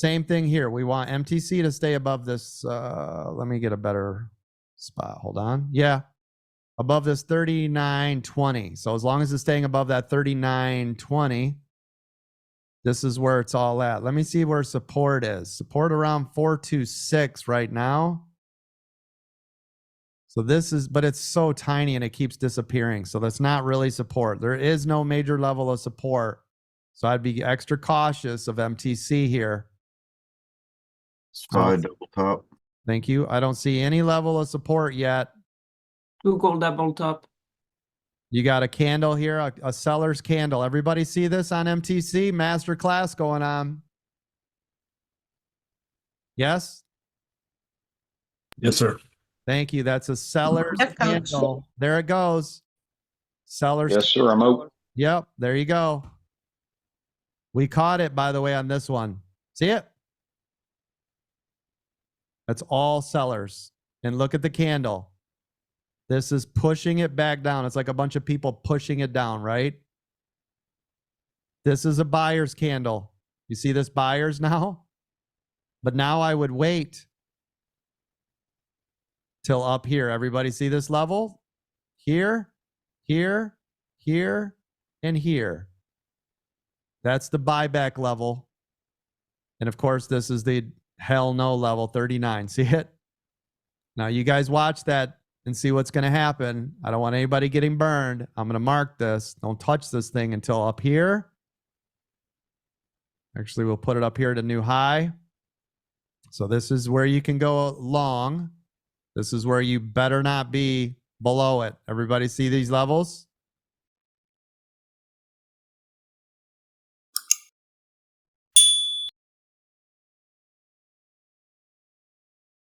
Same thing here. We want MTC to stay above this. Let me get a better spot. Hold on. Yeah. Above this 39.20. So as long as it's staying above that 39.20, this is where it's all at. Let me see where support is. Support around 426 right now. So this is, but it's so tiny and it keeps disappearing. So that's not really support. There is no major level of support. So I'd be extra cautious of MTC here. SPY double top. Thank you. I don't see any level of support yet. Google double top. You got a candle here, a seller's candle. Everybody see this on MTC? Master class going on. Yes? Yes, sir. Thank you. That's a seller's Yes, Coach. candle. There it goes. Seller's. Yes, sir. I'm open. Yep, there you go. We caught it, by the way, on this one. See it? That's all sellers. And look at the candle. This is pushing it back down. It's like a bunch of people pushing it down, right? This is a buyer's candle. You see this buyer's now? But now I would wait till up here. Everybody see this level? Here, here, here, and here. That's the buyback level. And of course, this is the hell no level, 39. See it? Now you guys watch that and see what's going to happen. I don't want anybody getting burned. I'm going to mark this. Don't touch this thing until up here. Actually, we'll put it up here at a new high. So this is where you can go long. This is where you better not be below it. Everybody see these levels?